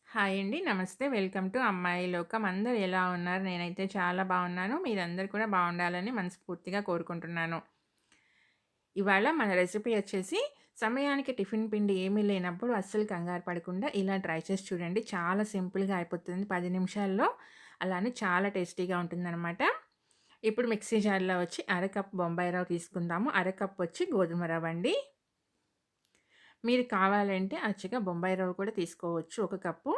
Hi అండి. నమస్తే. Welcome to అమ్మాయి లోకం. అందరూ ఎలా ఉన్నారు? నేనైతే చాలా బాగున్నాను. మీరందరూ కూడా బాగుండాలని మనస్ఫూర్తిగా కోరుకుంటున్నాను. ఇవాళ మన రెసిపీ వచ్చేసి సమయానికి టిఫిన్ పిండి ఏమీ లేనప్పుడు అస్సలు కంగారు పడకుండా ఇలా ట్రై చేసి చూడండి. చాలా సింపుల్‌గా అయిపోతుంది. 10 నిమిషాల్లో అలానే చాలా టేస్టీగా ఉంటుందనమాట. ఇప్పుడు మిక్సీ జార్‌లో వచ్చి అరకప్ బొంబాయి రవ్వ తీసుకుందాము. అరకప్ వచ్చి గోధుమ రవ్వ అండి. మీరు కావాలంటే అచ్చగా బొంబాయి రవ్వ కూడా తీసుకోవచ్చు ఒక కప్పు.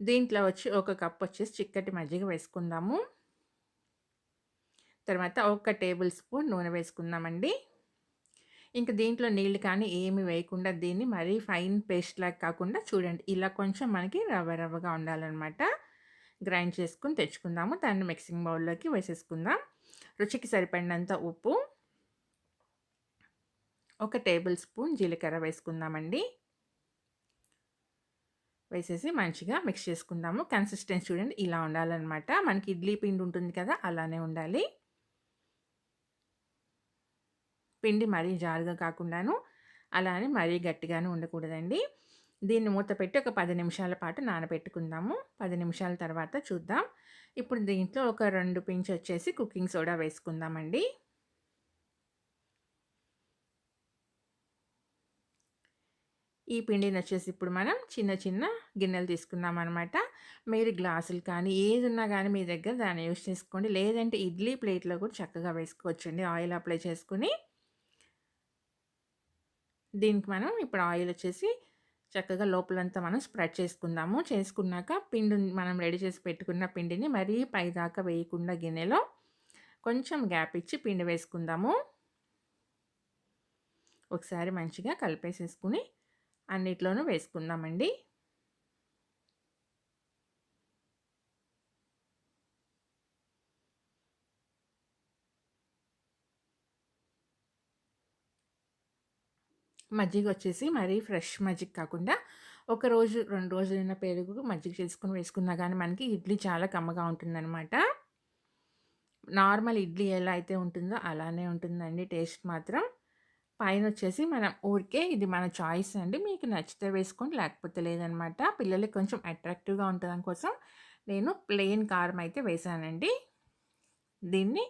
దీంట్లో వచ్చి ఒక కప్ వచ్చేసి చిక్కటి మజ్జిగ వేసుకుందాము. తర్వాత ఒక టేబుల్ స్పూన్ నూనె వేసుకుందామండి. ఇంక దీంట్లో నీళ్ళు కానీ ఏమి వేయకుండా దీన్ని మరీ ఫైన్ పేస్ట్‌లాగా కాకుండా చూడండి ఇలా కొంచెం మనకి రవ్వ రవ్వగా ఉండాలనమాట. గ్రైండ్ చేసుకొని తెచ్చుకుందాము. దాన్ని మిక్సింగ్ బౌల్‌లోకి వేసేసుకుందాం. రుచికి సరిపడినంత ఉప్పు, ఒక టేబుల్ స్పూన్ జీలకర్ర వేసుకుందామండి. వేసేసి మంచిగా మిక్స్ చేసుకుందాము. కన్సిస్టెన్సీ చూడండి ఇలా ఉండాలనమాట. మనకి ఇడ్లీ పిండి ఉంటుంది కదా! అలానే ఉండాలి. పిండి మరీ జారుగా కాకుండాను, అలానే మరీ గట్టిగాను ఉండకూడదండి. దీన్ని మూత పెట్టి ఒక 10 నిమిషాల పాటు నానబెట్టుకుందాము. 10 నిమిషాల తర్వాత చూద్దాం. ఇప్పుడు దీంట్లో ఒక 2 పించొచ్చేసి కుకింగ్ సోడా వేసుకుందామండి. ఈ పిండినొచ్చేసి ఇప్పుడు మనం చిన్న చిన్న గిన్నెలు తీసుకున్నామనమాట. మీరు గ్లాసులు కానీ ఏదున్నా గానీ మీ దగ్గర దాన్ని యూజ్ చేసుకోండి. లేదంటే ఇడ్లీ ప్లేట్‌లో కూడా చక్కగా వేసుకోవచ్చండి. ఆయిల్ అప్లై చేసుకొని దీనికి మనం ఇప్పుడు ఆయిలొచ్చేసి చక్కగా లోపలంతా మనం స్ప్రెడ్ చేసుకుందాము. చేసుకున్నాక మనం రెడీ చేసి పెట్టుకున్న పిండిని మరీ పైదాకా వేయకుండా గిన్నెలో కొంచెం గ్యాప్ ఇచ్చి పిండి వేసుకుందాము. ఒకసారి మంచిగా కలిపేసేసుకొని అన్నిట్లోనూ వేసుకుందామండి. మజ్జిగొచ్చేసి మరీ ఫ్రెష్ మజ్జిగ కాకుండా ఒక రోజు, 2 రోజులైన పెరుగు మజ్జిగ చేసుకొని వేసుకున్నా గానీ మనకి ఇడ్లీ చాలా కమ్మగా ఉంటుందనమాట. నార్మల్ ఇడ్లీ ఎలా అయితే ఉంటుందో అలానే ఉంటుందండి టేస్ట్ మాత్రం. పైనొచ్చేసి మనం ఊరికే ఇది మన చాయిస్ అండి. మీకు నచ్చితే వేసుకోండి లేకపోతే లేదనమాట. పిల్లలకి కొంచెం అట్రాక్టివ్‌గా ఉండడం కోసం నేను ప్లెయిన్ కారం అయితే వేశానండి. దీన్ని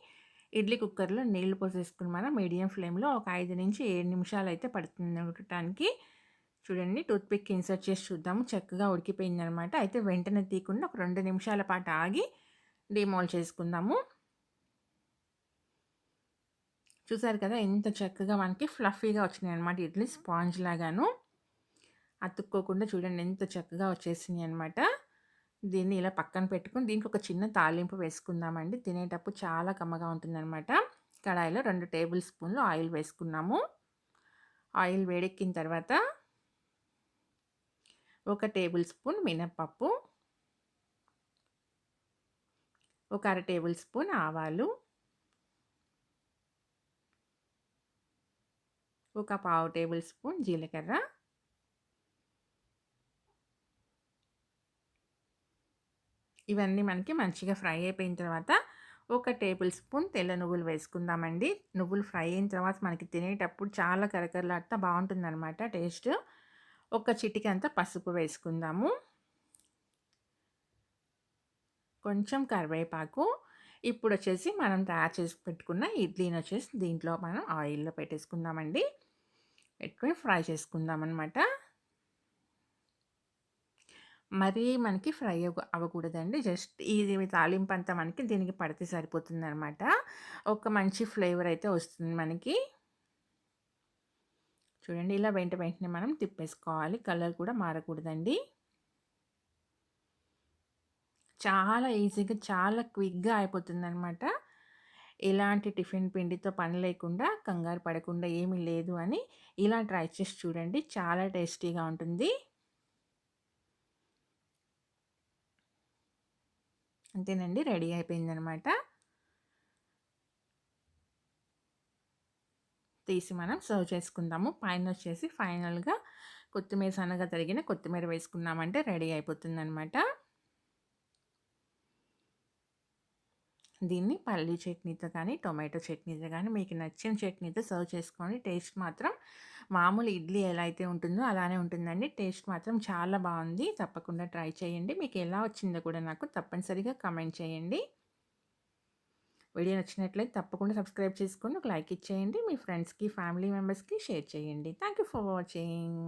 ఇడ్లీ కుక్కర్‌లో నీళ్లు పోసేసుకొని మనం మీడియం ఫ్లేమ్‌లో ఒక 5-7 నిమిషాలయితే పడుతుంది ఉడకటానికి. చూడండి టూత్‌పిక్ ఇన్సర్ట్ చేసి చూద్దాము. చక్కగా ఉడికిపోయిందనమాట. అయితే వెంటనే తీయకుండా ఒక 2 నిమిషాల పాటు ఆగి డీమోల్డ్ చేసుకుందాము. చూసారు కదా! ఎంత చక్కగా మనకి ఫ్లఫీగా వచ్చినాయన్నమాట ఇడ్లీ స్పాంజ్ లాగాను. అతుక్కోకుండా చూడండి ఎంత చక్కగా వచ్చేసినాయన్నమాట. దీన్ని ఇలా పక్కన పెట్టుకొని దీనికి ఒక చిన్న తాలింపు వేసుకుందామండి. తినేటప్పుడు చాలా కమ్మగా ఉంటుందన్నమాట. కడాయిలో 2 టేబుల్ స్పూన్లు ఆయిల్ వేసుకున్నాము. ఆయిల్ వేడెక్కిన తర్వాత ఒక టేబుల్ స్పూన్ మినపప్పు, ఒక అర టేబుల్ స్పూన్ ఆవాలు, ఒక పావు టేబుల్ స్పూన్ జీలకర్ర, ఇవన్నీ మనకి మంచిగా ఫ్రై అయిపోయిన తర్వాత ఒక టేబుల్ స్పూన్ తెల్ల నువ్వులు వేసుకుందామండి. నువ్వులు ఫ్రై అయిన తర్వాత మనకి తినేటప్పుడు చాలా కరకరలాడుతా బావుంటుందనమాట టేస్ట్. ఒక చిటికెంత పసుపు వేసుకుందాము. కొంచెం కరివేపాకు. ఇప్పుడొచ్చేసి మనం తయారు చేసి పెట్టుకున్న ఇడ్లీనొచ్చేసి దీంట్లో మనం ఆయిల్‌లో పెట్టేసుకుందామండి. పెట్టుకొని ఫ్రై చేసుకుందామనమాట. మరీ మనకి ఫ్రై అవ్వకూడదండి. జస్ట్ ఇది తాలింపంతా మనకి దీనికి పడితే సరిపోతుందనమాట. ఒక మంచి ఫ్లేవర్ అయితే వస్తుంది మనకి. చూడండి ఇలా వెంటనే మనం తిప్పేసుకోవాలి. కలర్ కూడా మారకూడదండి. చాలా ఈజీగా, చాలా క్విక్‌గా అయిపోతుందనమాట. ఎలాంటి టిఫిన్ పిండితో పని లేకుండా, కంగారు పడకుండా ఏమీ లేదు అని ఇలా ట్రై చేసి చూడండి. చాలా టేస్టీగా ఉంటుంది. అంతేనండి రెడీ అయిపోయిందనమాట. తీసి మనం సర్వ్ చేసుకుందాము. పైనొచ్చేసి ఫైనల్‌గా కొత్తిమీర సన్నగా తరిగిన కొత్తిమీర వేసుకున్నామంటే రెడీ అయిపోతుందనమాట. దీన్ని పల్లీ చట్నీతో కానీ, టొమాటో చట్నీతో కానీ మీకు నచ్చిన చట్నీతో సర్వ్ చేసుకోండి. టేస్ట్ మాత్రం మామూలు ఇడ్లీ ఎలా అయితే ఉంటుందో అలానే ఉంటుందండి. టేస్ట్ మాత్రం చాలా బావుంది. తప్పకుండా ట్రై చేయండి. మీకు ఎలా వచ్చిందో కూడా నాకు తప్పనిసరిగా కామెంట్ చేయండి. వీడియో నచ్చినట్లయితే తప్పకుండా సబ్స్క్రైబ్ చేసుకొని ఒక లైక్ ఇచ్చేయండి. మీ ఫ్రెండ్స్‌కి, ఫ్యామిలీ మెంబర్స్‌కి షేర్ చేయండి. Thank you for watching.